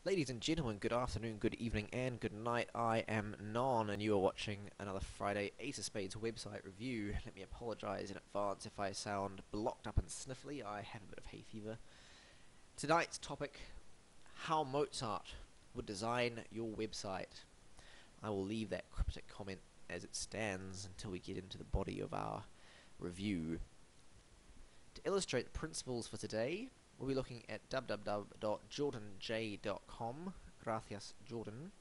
Ladies and gentlemen, good afternoon, good evening, and good night. I am Non, and you are watching another Friday Ace of Spades website review. Let me apologise in advance if I sound blocked up and sniffly. I have a bit of hay fever. Tonight's topic, how Mozart would design your website. I will leave that cryptic comment as it stands until we get into the body of our review. To illustrate the principles for today, we'll be looking at www.jordanj.com. Gracias, Jordan.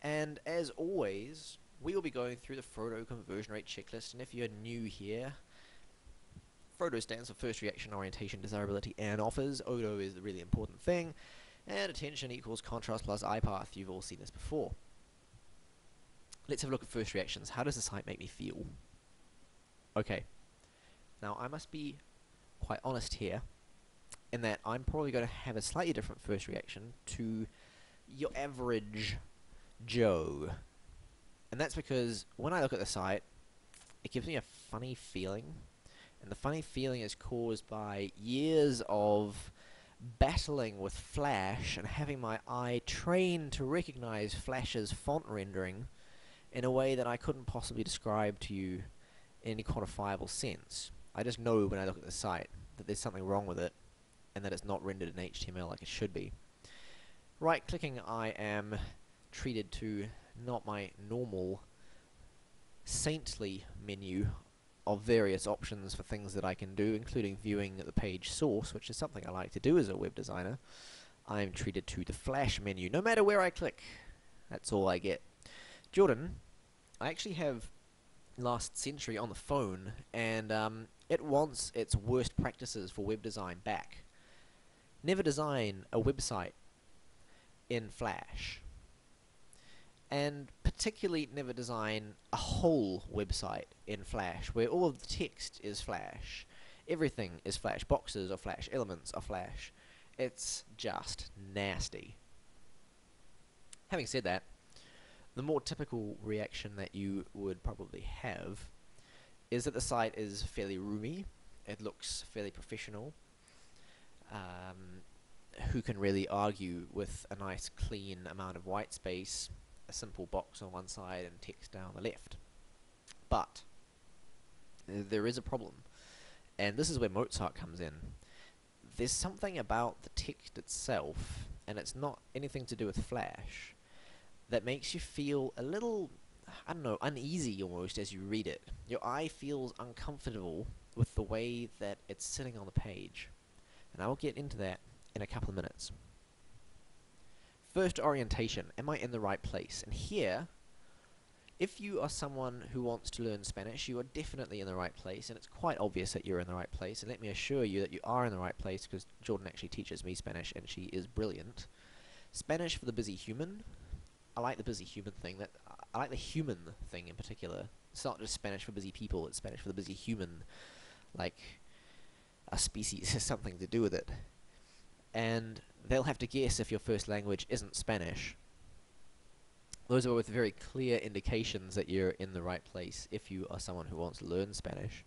And as always, we will be going through the Frodo conversion rate checklist. And if you're new here, Frodo stands for First Reaction, Orientation, Desirability, and Offers. Odo is the really important thing. And attention equals contrast plus iPath. You've all seen this before. Let's have a look at first reactions. How does the site make me feel? Okay. Now, I must be quite honest here, in that I'm probably going to have a slightly different first reaction to your average Joe. And that's because when I look at the site, it gives me a funny feeling. And the funny feeling is caused by years of battling with Flash and having my eye trained to recognize Flash's font rendering in a way that I couldn't possibly describe to you in any quantifiable sense. I just know when I look at the site that there's something wrong with it and that it's not rendered in HTML like it should be. Right-clicking, I am treated to not my normal saintly menu of various options for things that I can do, including viewing the page source, which is something I like to do as a web designer. I'm treated to the Flash menu. No matter where I click, that's all I get. Jordan, I actually have Last Century on the phone, and it wants its worst practices for web design back. Never design a website in Flash, and particularly never design a whole website in Flash where all of the text is Flash, everything is Flash, boxes are Flash, elements are Flash. It's just nasty. Having said that, the more typical reaction that you would probably have is that the site is fairly roomy, it looks fairly professional. Who can really argue with a nice clean amount of white space, a simple box on one side and text down the left? But there is a problem, and this is where Mozart comes in. There's something about the text itself, and it's not anything to do with Flash, that makes you feel a little, I don't know, uneasy almost as you read it. Your eye feels uncomfortable with the way that it's sitting on the page. And I will get into that in a couple of minutes. First, orientation. Am I in the right place? And here, if you are someone who wants to learn Spanish, you are definitely in the right place, and it's quite obvious that you're in the right place. And let me assure you that you are in the right place, because Jordan actually teaches me Spanish, and she is brilliant. Spanish for the busy human. I like the busy human thing. I like the human thing in particular. It's not just Spanish for busy people, it's Spanish for the busy human. Like a species has something to do with it. And they'll have to guess if your first language isn't Spanish. Those are both very clear indications that you're in the right place if you are someone who wants to learn Spanish.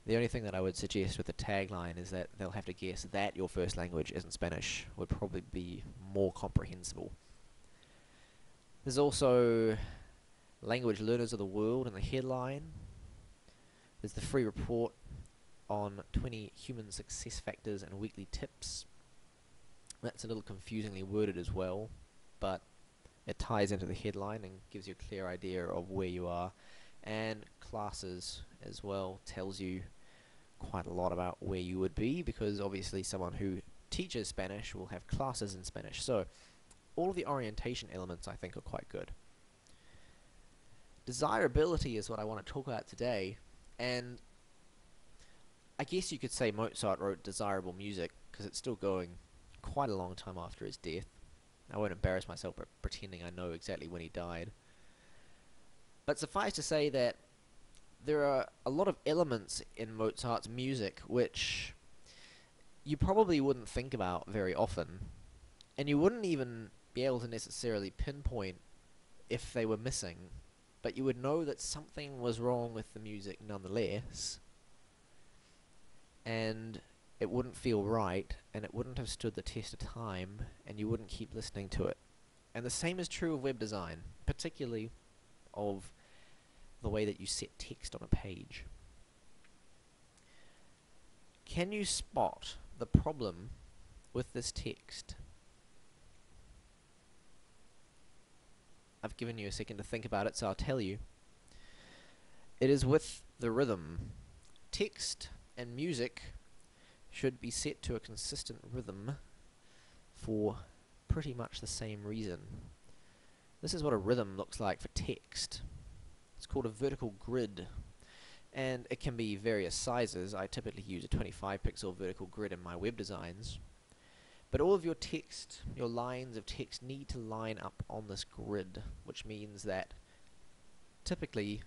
The only thing that I would suggest with the tagline is that they'll have to guess that your first language isn't Spanish would probably be more comprehensible. There's also Language Learners of the World in the headline. There's the free report on 20 human success factors and weekly tips. That's a little confusingly worded as well, but it ties into the headline and gives you a clear idea of where you are. And classes as well tells you quite a lot about where you would be, because obviously someone who teaches Spanish will have classes in Spanish. So all of the orientation elements I think are quite good. Desirability is what I want to talk about today, and I guess you could say Mozart wrote desirable music because it's still going quite a long time after his death. I won't embarrass myself by pretending I know exactly when he died. But suffice to say that there are a lot of elements in Mozart's music which you probably wouldn't think about very often, and you wouldn't even be able to necessarily pinpoint if they were missing, but you would know that something was wrong with the music nonetheless. And it wouldn't feel right, and it wouldn't have stood the test of time, and you wouldn't keep listening to it. And the same is true of web design, particularly of the way that you set text on a page. Can you spot the problem with this text? I've given you a second to think about it, so I'll tell you. It is with the rhythm. Text and music should be set to a consistent rhythm for pretty much the same reason. This is what a rhythm looks like for text. It's called a vertical grid, and it can be various sizes. I typically use a 25 pixel vertical grid in my web designs. But all of your text, your lines of text, need to line up on this grid, which means that typically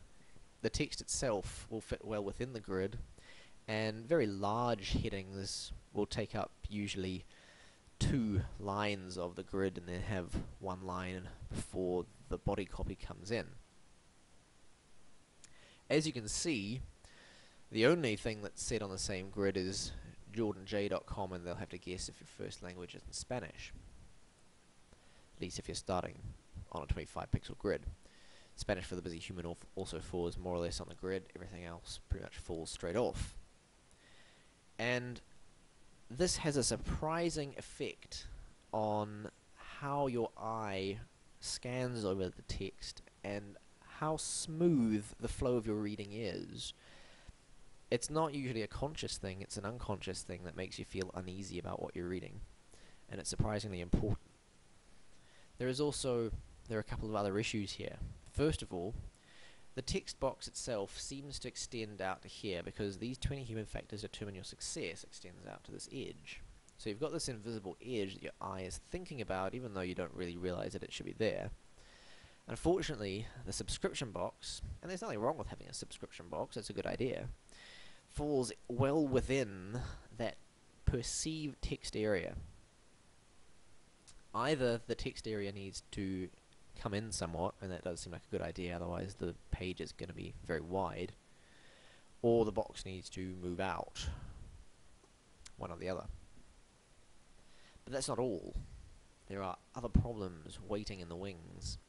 the text itself will fit well within the grid, and very large headings will take up usually 2 lines of the grid and then have 1 line before the body copy comes in. As you can see, the only thing that's set on the same grid is jordanj.com, and they'll have to guess if your first language is in Spanish. At least if you're starting on a 25 pixel grid. Spanish for the Busy Human also falls more or less on the grid. Everything else pretty much falls straight off. And this has a surprising effect on how your eye scans over the text and how smooth the flow of your reading is. It's not usually a conscious thing, it's an unconscious thing that makes you feel uneasy about what you're reading, and it's surprisingly important. There are a couple of other issues here. First of all, the text box itself seems to extend out to here because these 20 human factors determine your success extends out to this edge. So you've got this invisible edge that your eye is thinking about, even though you don't really realize that it should be there. Unfortunately, the subscription box, and there's nothing wrong with having a subscription box, it's a good idea, falls well within that perceived text area. Either the text area needs to come in somewhat, and that does seem like a good idea, otherwise the page is going to be very wide, or the box needs to move out. One or the other. But that's not all. There are other problems waiting in the wings.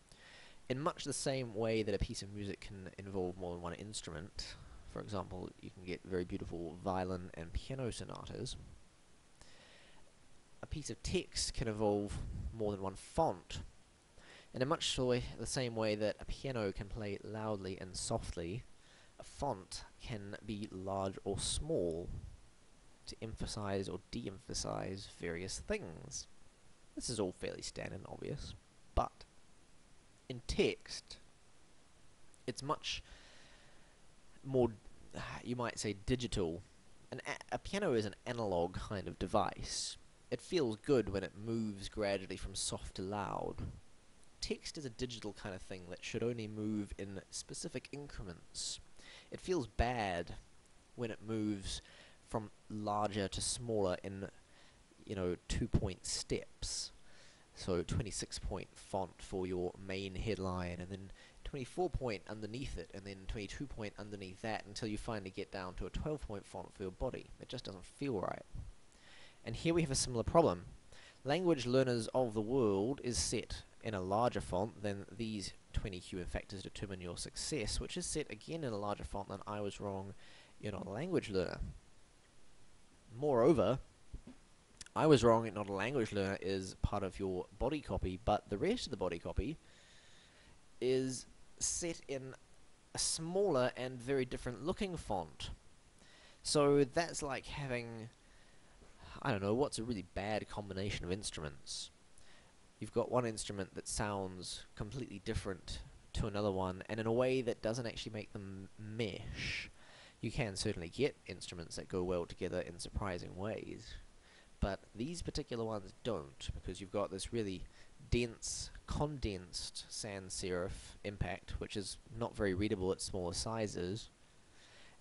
In much the same way that a piece of music can involve more than one instrument, for example, you can get very beautiful violin and piano sonatas, a piece of text can involve more than one font. And in much the same way that a piano can play loudly and softly, a font can be large or small to emphasize or de-emphasize various things. This is all fairly standard and obvious, but in text, it's much more, you might say, digital. A piano is an analog kind of device. It feels good when it moves gradually from soft to loud. Text is a digital kind of thing that should only move in specific increments. It feels bad when it moves from larger to smaller in, 2-point steps. So 26-point font for your main headline, and then 24-point underneath it, and then 22-point underneath that, until you finally get down to a 12-point font for your body. It just doesn't feel right. And here we have a similar problem. Language Learners of the World is set in a larger font than these 20 human factors determine your success, which is set again in a larger font than I was wrong, you're not a language learner. Moreover, I was wrong, not a language learner is part of your body copy, but the rest of the body copy is set in a smaller and very different looking font. So that's like having, I don't know, what's a really bad combination of instruments? You've got one instrument that sounds completely different to another one, and in a way that doesn't actually make them mesh. You can certainly get instruments that go well together in surprising ways, but these particular ones don't, because you've got this really dense, condensed sans serif impact, which is not very readable at smaller sizes,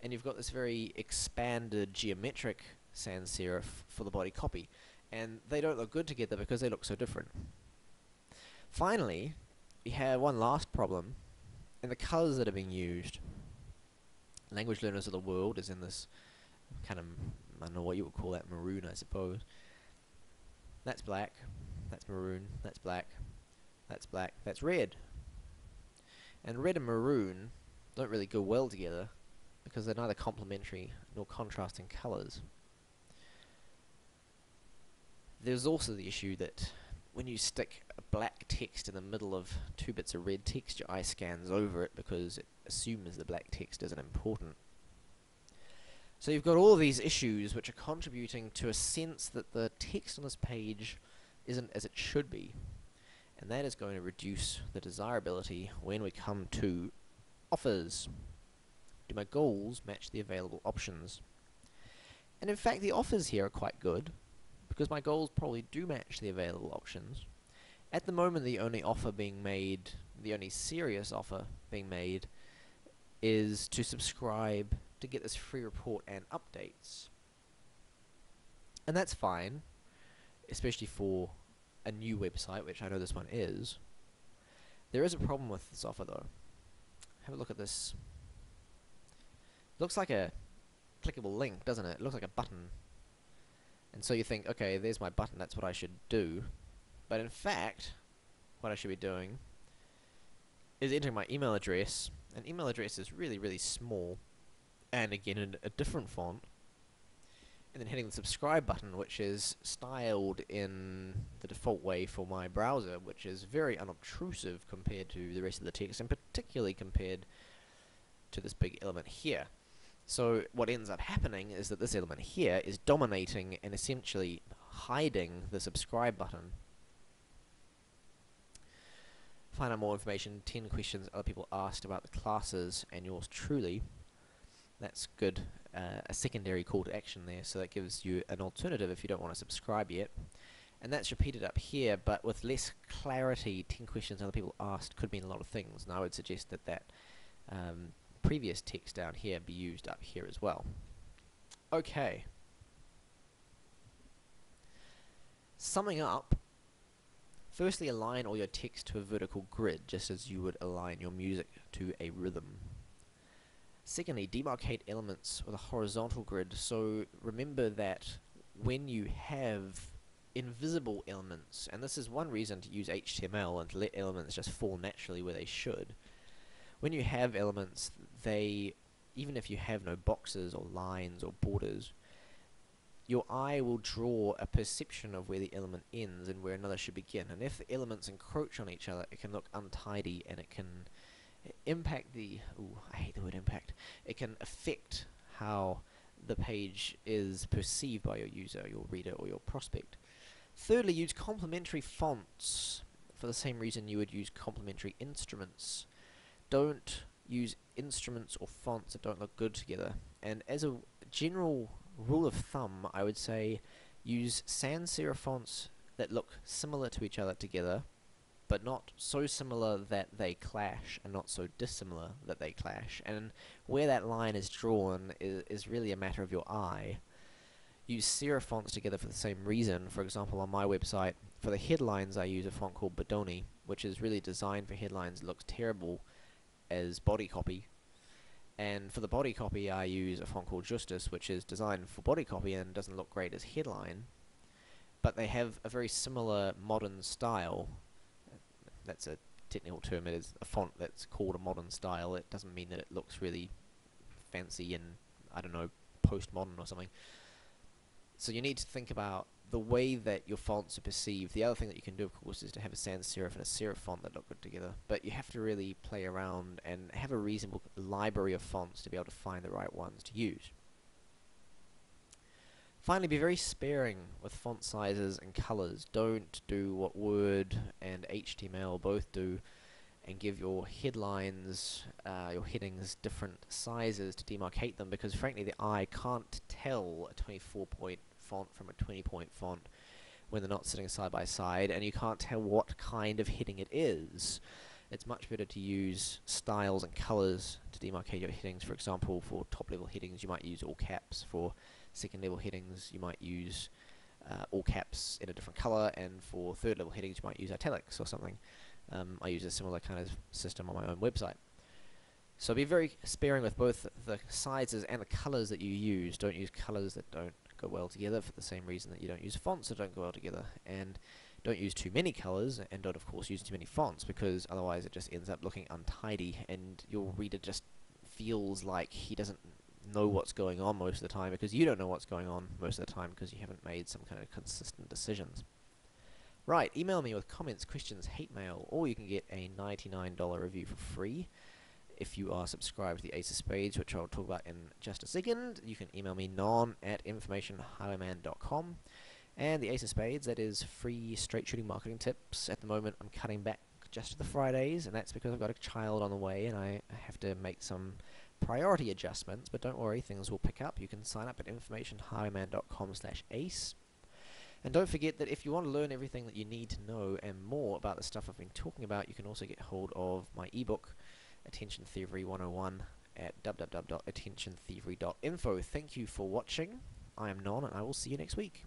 and you've got this very expanded geometric sans serif for the body copy, and they don't look good together because they look so different. Finally, we have one last problem in the colors that are being used. Language Learners of the World is in this kind of I don't know what you would call that, maroon, I suppose. That's black, that's maroon, that's black, that's red. And red and maroon don't really go well together because they're neither complementary nor contrasting colours. There's also the issue that when you stick a black text in the middle of two bits of red text, your eye scans over it because it assumes the black text isn't important. So you've got all of these issues which are contributing to a sense that the text on this page isn't as it should be. And that is going to reduce the desirability when we come to offers. Do my goals match the available options? And in fact, the offers here are quite good, because my goals probably do match the available options. At the moment, the only offer being made, the only serious offer being made, is to subscribe to get this free report and updates. And that's fine, especially for a new website, which I know this one is. There is a problem with this offer though. Have a look at this. Looks like a clickable link, doesn't it? It looks like a button. And so you think, okay, there's my button, that's what I should do. But in fact, what I should be doing is entering my email address. An email address is really, really small, and again in a different font. And then hitting the subscribe button, which is styled in the default way for my browser, which is very unobtrusive compared to the rest of the text, and particularly compared to this big element here. So what ends up happening is that this element here is dominating and essentially hiding the subscribe button. Find out more information, 10 questions other people asked about the classes, and yours truly. That's good. A secondary call to action there, so that gives you an alternative if you don't want to subscribe yet. And that's repeated up here, but with less clarity. 10 questions other people asked could mean a lot of things, and I would suggest that that previous text down here be used up here as well. Okay. Summing up, firstly align all your text to a vertical grid, just as you would align your music to a rhythm. Secondly, demarcate elements with a horizontal grid, so remember that when you have invisible elements, and this is one reason to use HTML and to let elements just fall naturally where they should. When you have elements, they, even if you have no boxes or lines or borders, your eye will draw a perception of where the element ends and where another should begin. And if the elements encroach on each other, it can look untidy and it can impact the... ooh, I hate the word impact. It can affect how the page is perceived by your user, your reader, or your prospect. Thirdly, use complementary fonts for the same reason you would use complementary instruments. Don't use instruments or fonts that don't look good together. And as a general rule of thumb, I would say use sans serif fonts that look similar to each other together, but not so similar that they clash, and not so dissimilar that they clash. And where that line is drawn is really a matter of your eye. Use serif fonts together for the same reason. For example, on my website, for the headlines I use a font called Bodoni, which is really designed for headlines. It looks terrible as body copy. And for the body copy I use a font called Justice, which is designed for body copy and doesn't look great as headline. But they have a very similar modern style. That's a technical term. It is a font that's called a modern style. It doesn't mean that it looks really fancy and, I don't know, postmodern or something. So you need to think about the way that your fonts are perceived. The other thing that you can do, of course, is to have a sans serif and a serif font that look good together. But you have to really play around and have a reasonable library of fonts to be able to find the right ones to use. Finally, be very sparing with font sizes and colors. Don't do what Word and HTML both do and give your headlines, your headings, different sizes to demarcate them, because frankly the eye can't tell a 24-point font from a 20-point font when they're not sitting side by side, and you can't tell what kind of heading it is. It's much better to use styles and colors to demarcate your headings. For example, for top-level headings you might use all caps. For second-level headings you might use all caps in a different color, and for third-level headings you might use italics or something. I use a similar kind of system on my own website. So be very sparing with both the sizes and the colors that you use. Don't use colors that don't go well together for the same reason that you don't use fonts that don't go well together. And don't use too many colors, and don't of course use too many fonts, because otherwise it just ends up looking untidy and your reader just feels like he doesn't know what's going on most of the time, because you don't know what's going on most of the time because you haven't made some kind of consistent decisions. Right, email me with comments, questions, hate mail, or you can get a $99 review for free if you are subscribed to the Ace of Spades, which I'll talk about in just a second. You can email me non@informationhighwayman.com. And the Ace of Spades, that is free straight shooting marketing tips. At the moment I'm cutting back just to the Fridays, and that's because I've got a child on the way and I have to make some priority adjustments, but don't worry, things will pick up. You can sign up at informationhighwayman.com/ace. And don't forget that if you want to learn everything that you need to know and more about the stuff I've been talking about, you can also get hold of my ebook, Attention Thievery 101, at www.attentionthievery.info. Thank you for watching. I am Non, and I will see you next week.